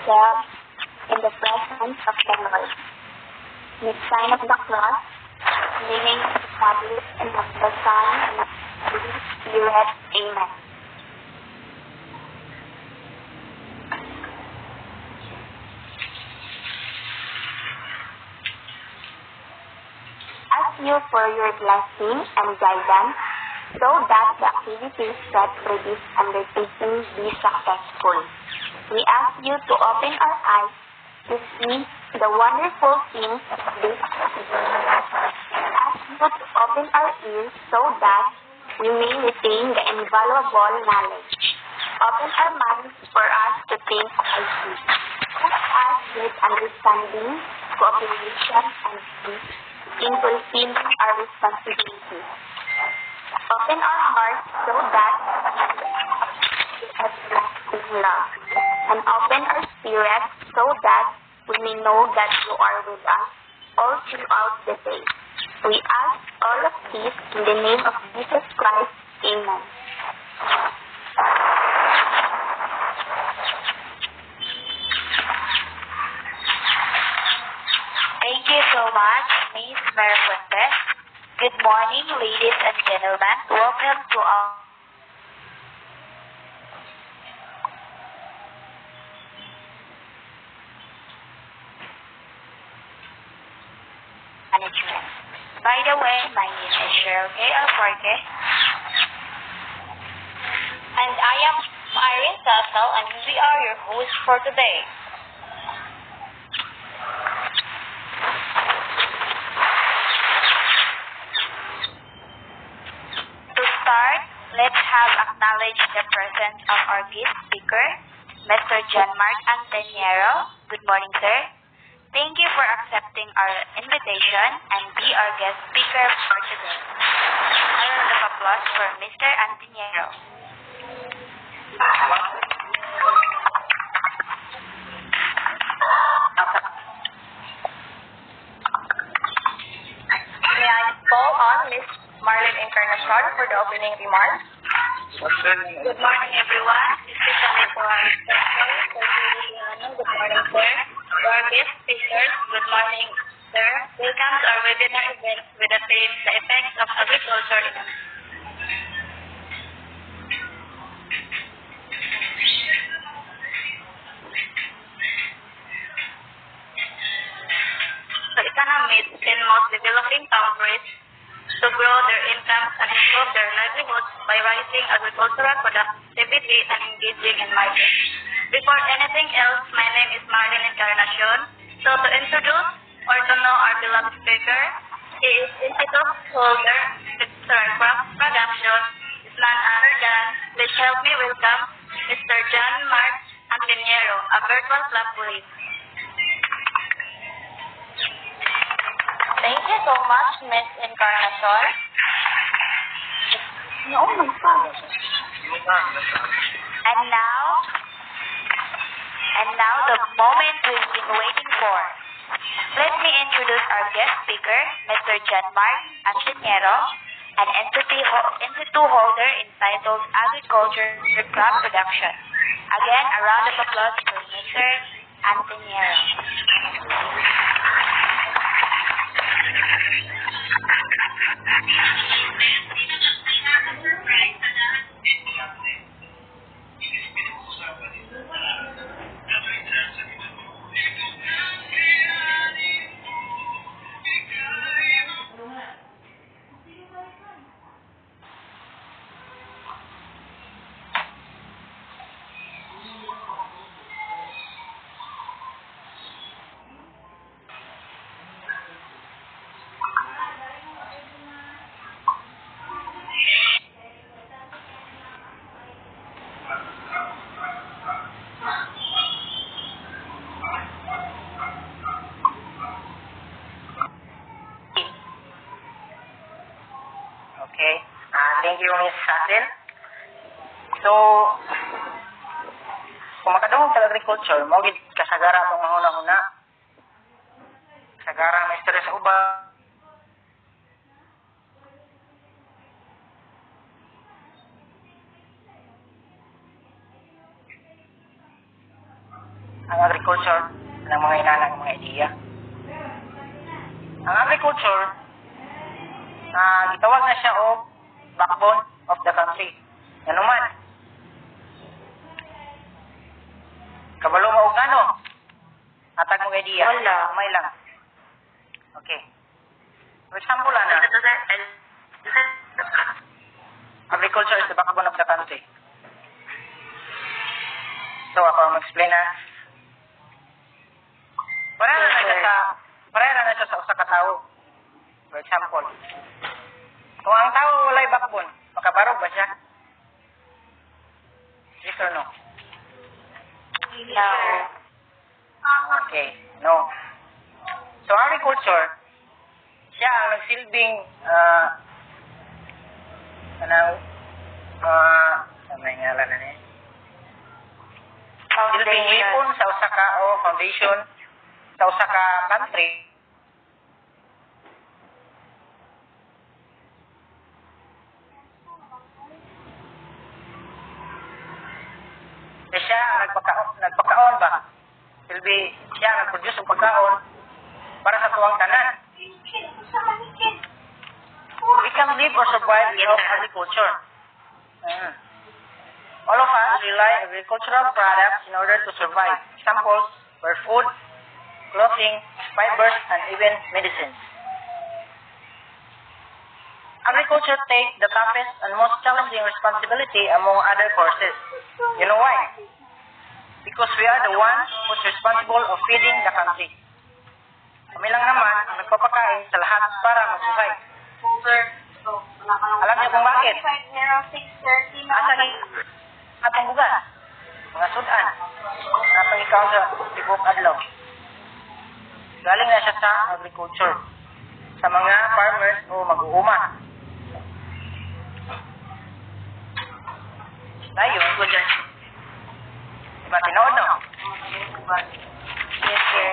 yourself in the presence of the Lord. Make sign of the cross, meaning the Father and of the Son and of the Holy Spirit. Amen. Ask you for your blessing and guidance so that the activities that for this undertaking be successful. We ask you to open our eyes to see the wonderful things of this activity. We ask you to open our ears so that we may retain the invaluable knowledge. Open our minds for us to think wisely. Help us with understanding, cooperation, and peace in fulfilling our responsibilities. Open our hearts so that we have everlasting love. And open our spirits so that we may know that you are with us all throughout the day. We ask all of this in the name of Jesus Christ. Amen. Thank you so much, Ms. Merfuentes. Good morning, ladies and gentlemen. Welcome to our management. By the way, my name is Cheryl K. Alforque. And I am Irene Sassel, and we are your hosts for today. To start, let's have acknowledge the presence of our guest speaker, Mr. JOHNMARK Anteniero. Good morning, sir. Thank you for accepting our invitation and be our guest speaker for today. A round of applause for Mr. Anteniero. May I call on Ms. Marlene Encarnacion for the opening remarks? Good morning, everyone. Especially for our speakers, good morning, sir. To our guest speakers, good morning, sir. Welcome to our webinar event with the theme, The Effects of Agriculture in the economies in most developing countries to grow their incomes and improve their livelihoods by raising agricultural productivity and engaging in markets. Before anything else, my name is Marlene Encarnacion. So to introduce or to know our beloved speaker, he is Institute holder, crop production, is none other than, please help me welcome Mr. JOHNMARK Anteniero, a virtual club police. Thank you so much, Ms. Encarnacion. Oh my God. And now the moment we've been waiting for. Let me introduce our guest speaker, Mr. JOHNMARK Anteniero, an entity holder entitled Agriculture Crop Production. Again, a round of applause for Mr. Anteniero. Thank you, Ms. Sassel. So, kung makadungog sa agriculture, mo gid kasagaran itong mahuna-huna. Kasagaran may stress sa uba. Ang agriculture ng mga inanang mga ideya. Ang agriculture, gitawag na siya o backbone of the country. Ano man? Kabalo mo og ano? Atag mong ideya. Wala. May lang. Okay. For example, ana, agriculture is the backbone of the country. So, ako ang mag-explain na. Pareha na siya sa usa ka tawo. For example, kung ang tao walay backbone, makabarog ba siya? Yes or no? No. Okay, no. So, agriculture, siya ang nagsilbing, may ngalan na niya. Silbing weapon sa usa ka o foundation sa usa ka country. Siya ang nagpakaon ba? Silbi siya ang nag-produce ng pagkaon para sa tuwang tanan. We can live or survive without agriculture. All of us rely on agricultural products in order to survive. Examples were food, clothing, fibers, and even medicines. Agriculture takes the toughest and most challenging responsibility among other courses. You know why? Because we are the ones who's responsible of feeding the country. Kami lang naman ang nagpapakain sa lahat para mabuhay. Alam niyo kung bakit? Asa ni atong bugas? Mga sudan. Napang ikaw sa tibok adlaw. Galing na siya sa agriculture. Sa mga farmers o mag-uuma. Dayon, ko dyan. Diba, tinood, no? Yes, sir.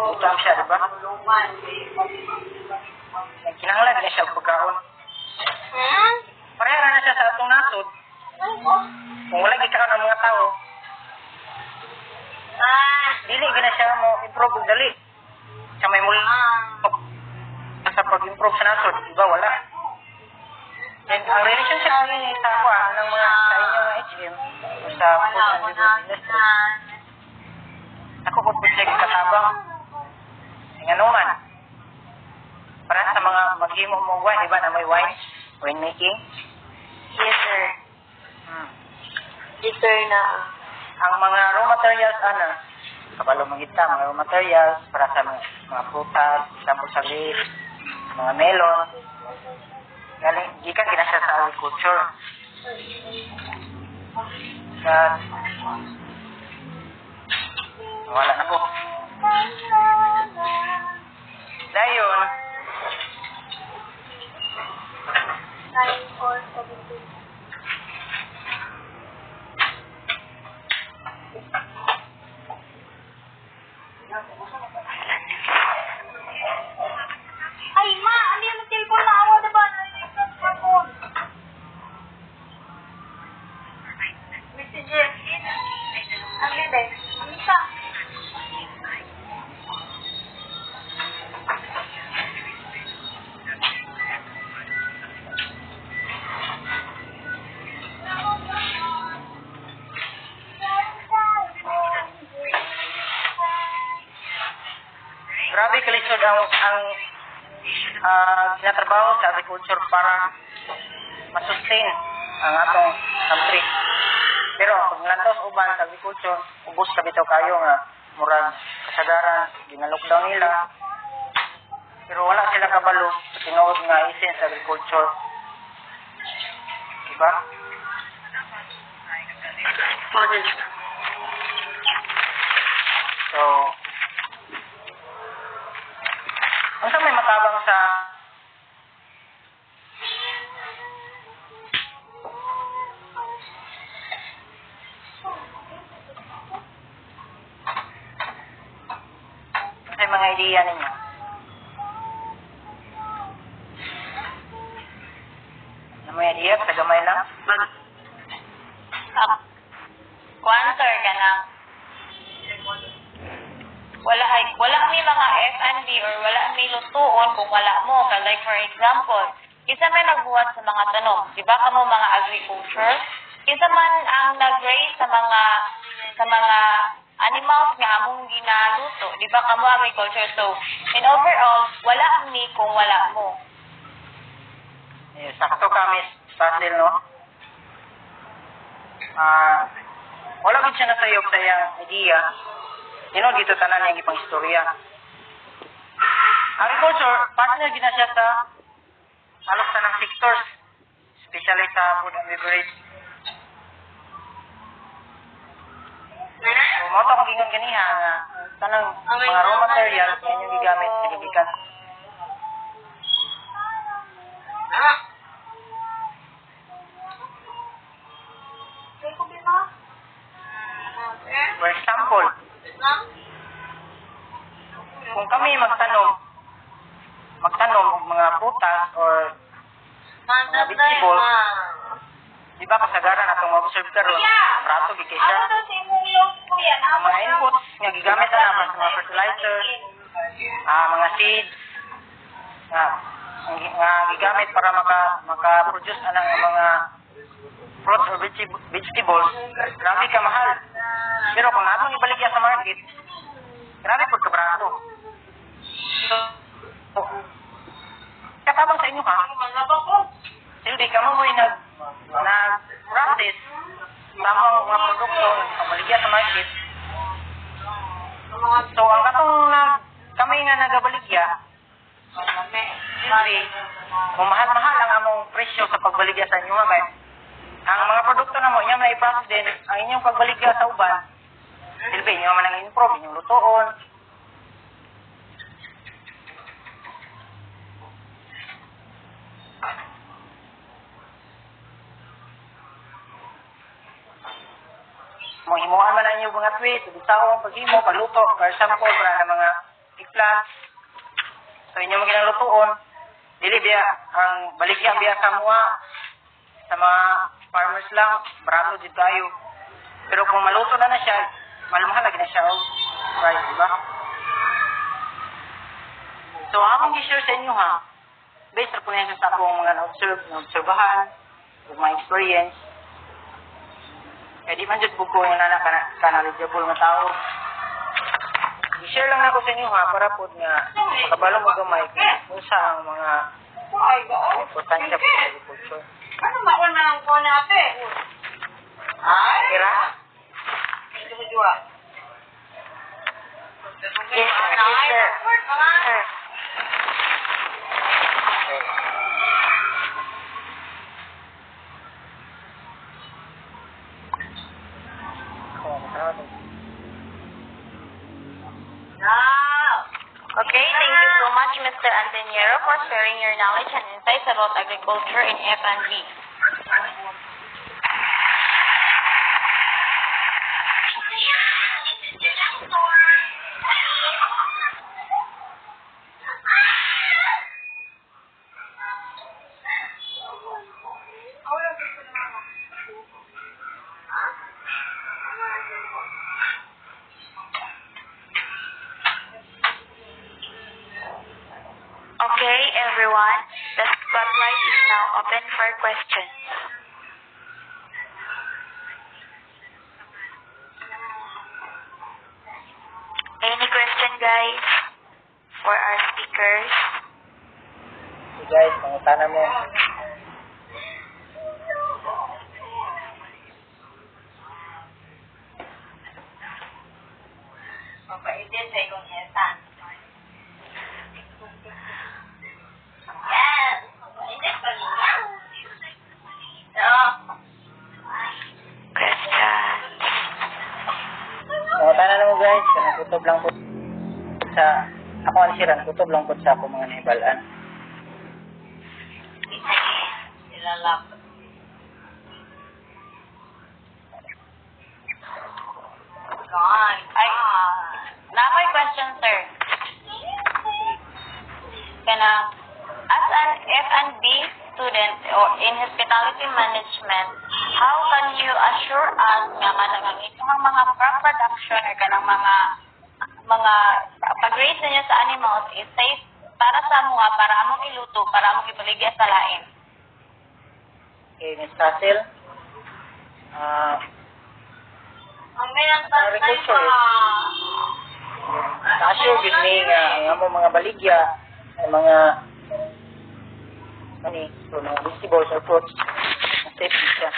Utang siya, diba? Kinahanglan na siya pagkaon. Pareha na siya sa atong nasod. Kung wala gikaon ng mga tao, dili gina siya mo improve og dali. Sa may muli sa pag-improve sa nasod, diba? Wala. And ang relationship ni sa ako ng mga sa inyong HM o sa Food and Beverages Industry, ako po siya katabang nga man. Para sa mga maghimo mo wine, diba na may wine making? Yes, sir. Yes, sir na. Ang mga raw materials, kabalo mangita, mga raw materials para sa mga prutas, example sa leaf, mga melon, galing, gikan ginasya sa agriculture. Wala na po. Dayon, Ay, ma, ano yung telepon na ako, diba? Messages. Ano yun, eh? Ano siya? grabe kalisod ang ginatrabaho sa agriculture para masustain ang atong country. Pero kung lantos uban sa agriculture, ubos ka bitaw kayo nga murag kasagaran, ginalockdown nila. Pero wala sila kabalo sa tinuod nga essence sa agriculture. Diba? So, ang may matabang sa mga ideya ninyo. idea sa gamay lang. Kuan sir ka na. Wala may mga F&B or wala may lutuon kung wala mo. Like for example, isa may nagbuhat sa mga tanong. Di ba kamo mga agriculture? Isa man ang nag-raise sa mga animals nga among ginaluto. Di ba kamo agriculture? So, in overall, wala ni kung wala mo. Sakto ka, Miss Basil, no? Wala gid siya nasayop sa iyang idea. Dito tanan niyang ipang istorya. Agriculture, partner gina siya sa halos ng sectors, especially sa food and beverage. So, mo ito kung gingon ganiha nga, tanang mga raw materials nga yung gigamit, nagigikan. For example, kung kami magtanom mga prutas or mga vegetables, di ba kasagaran atong observe karon, prato gikay siya. Mga inputs nga gigamit na naman sa mga fertilizers, mga seeds, nga gigamit para maka-produce anang mga fruits or vegetables, grabe ka mahal. Pero kung atong ibaligya sa market, grabe po kabrato. So, katabang sa inyo ha, hindi ka mo nag-practice tamang mga produkto ibaligya sa market. So, ang katong kami nga nagabaligya, hindi, mahal-mahal ang among presyo sa pagbaligya sa inyo ha, ang mga produkto na mo, inyong na-i-process din, ang inyong pagbaligya sa uban, silbi, inyong man ang improve, inyong lutoon. Himuan man ang inyong mga tweet, ibutawang paghimo, pagluto, for example, para na mga eggplants. So, inyong mga lutoon, dili biya, ang baligya biya sa mga farmers lang, barato dito tayo. Pero kung maluto na siya, mahal lagi na siya price, di ba? So, akong i-share sa inyo ha, based na po yan sa akong mga na-obserbahan, mga experience, kaya di man dyan po ko yung knowledgeable na tao. I-share lang ako sa inyo ha, para po nga, makabalo mo gamay kung saan ang mga importansya po sa agriculture. Ano ba ko na lang ko natin? Ay? Kira? Ito mo juwa. Yes, sir. Sir. Okay, thank you so much, Mr. Anteniero, for sharing your knowledge and insights about agriculture in F&B. Okay, everyone, the spotlight is now open for questions. Any question, guys, for our speakers? So guys, pangutana mo. Okay, this ay kung yesan. Pangutana mo guys, kanang kutob lang po sa ako ang siran, kutob lang po sa ako mga naibalaan. Ilalap. Ay, may question, sir. As an F&B student in hospitality management, how can you assure us nga kanang itong mga crop production or kanang mga pag-raise ninyo sa animals is safe para sa mga, para among iluto, para among ipaligya sa lain? Okay, Ms. Castle. Ang ganyan sa agriculture, na-assure din mi nga ang among mga baligya, ang mga mga vegetables or fruits, na safety siya.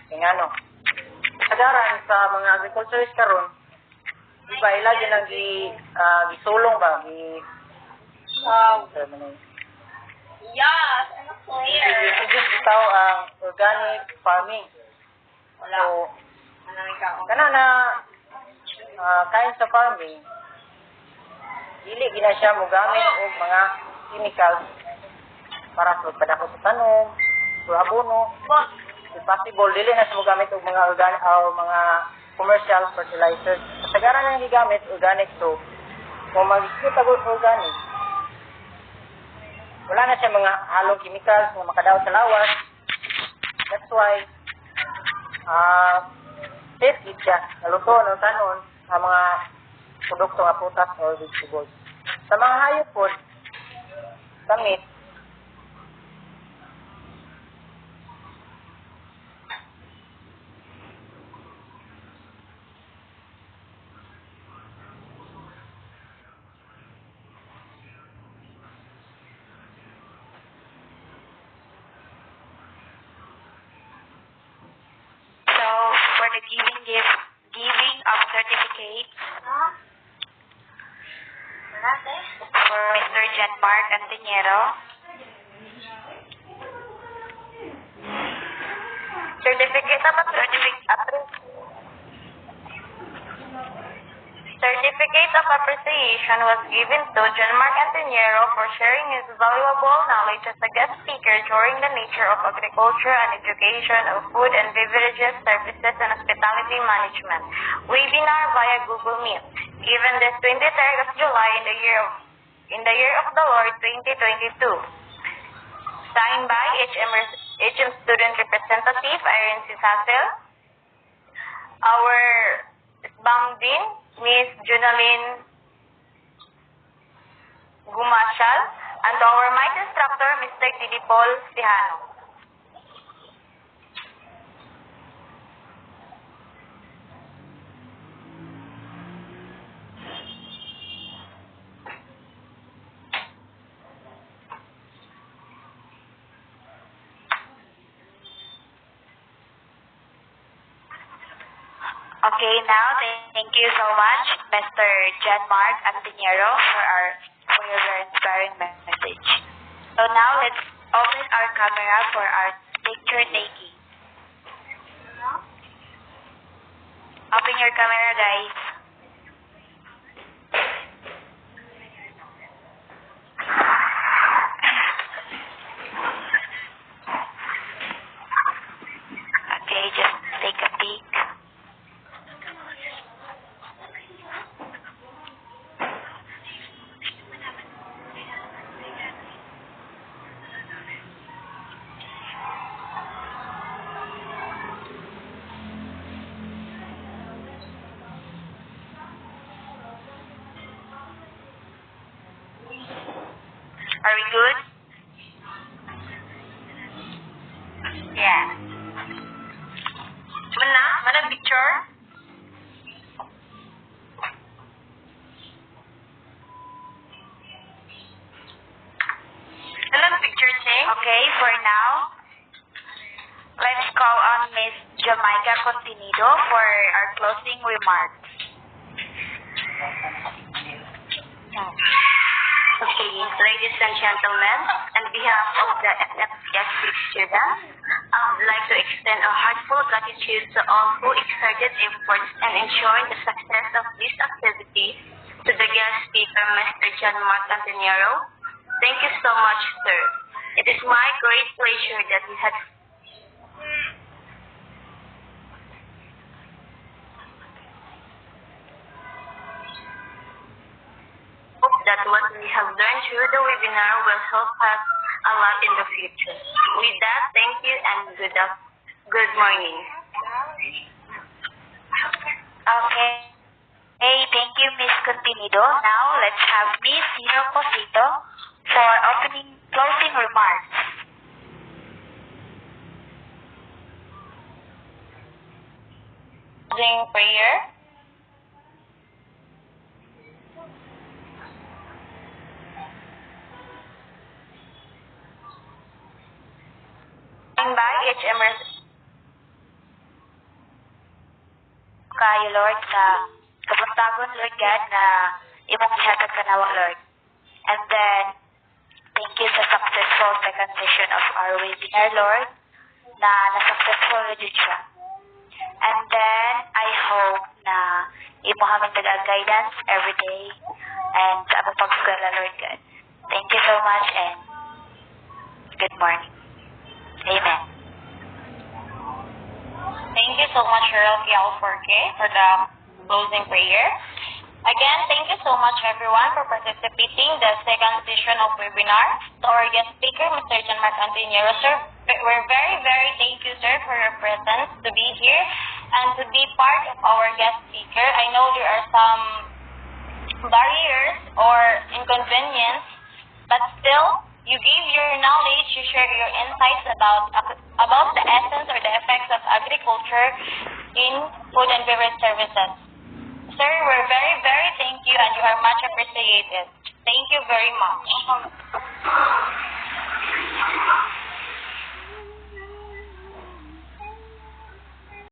Kaya nga no, kasagaran sa mga agriculturist karon, di ba ila din ang gisulong ba, yes, ano clear. i-introduce bitaw ang organic farming. Wala. So, kana na kain sa farming, dili gina siya mo gamit og mga chemicals para sa padako sa tanom, sa abono. If possible, dili na siya mo gamit og mga organic o mga commercial fertilizers. Kasagaran ang gigamit organic, so kung mag-isip organic, wala na siya mga halong chemicals na makadaot sa lawas. That's why safe siya, naluto ng tanon sa mga produkto nga prutas or vegetables. Sa mga hayop po, damit, For the giving of certificates for Mr. JOHNMARK Anteniero. Certificate of appreciation was given to JOHNMARK Anteniero for sharing his valuable knowledge as a guest speaker during the Nature of Agriculture and Education of Food and Beverages Services and Hospitality Management webinar via Google Meet, given this 23rd of July in the year of the Lord 2022. Signed by HM Student Representative Irene C. Sassel, our SBAM Dean, Ms. Junaline Gumashal, and our MIT instructor, Mr. Didi Paul Sihano. Okay, now thank you so much, Mr. JOHNMARK Anteniero, for your very inspiring message. So now let's open our camera for our picture taking. Open your camera, guys. Okay, just take a peek. Are we good? Yeah. Mana picture? Anong picture, Ching? Okay, for now, let's call on Ms. Jamaica Continido for our closing remarks. Okay, ladies and gentlemen, on behalf of the FFS students, I would like to extend a heartfelt gratitude to all who exerted efforts and ensuring the success of this activity. To the guest speaker, Mr. JOHNMARK Anteniero, thank you so much, sir. It is my great pleasure that you had that what we have learned through the webinar will help us lot in the future. With that, thank you and good morning. Okay. Hey, thank you, Miss Contenido. Now, let's have Miss Hiro Cosito for closing remarks. Closing prayer. By each emergency. Kayo, Lord, sa kabuntagon, Lord God, na imong ihatag ka nawa, Lord. And then, thank you sa successful second session of our webinar, Lord, na na-successful na dyan siya. And then, I hope na imo haming taga-guidance every day and sa among pag-eskwela, Lord God. Thank you so much and good morning. Amen. Thank you so much, Cheryl Kialforke, for the closing prayer. Again, thank you so much, everyone, for participating in the second session of webinar. To our guest speaker, Mr. JOHNMARK Anteniero, sir, we're very, very thank you, sir, for your presence to be here and to be part of our guest speaker. I know there are some barriers or inconvenience, but still, you gave your knowledge, you share your insights about the essence or the effects of agriculture in food and beverage services. Sir, we're very, very thank you and you are much appreciated. Thank you very much.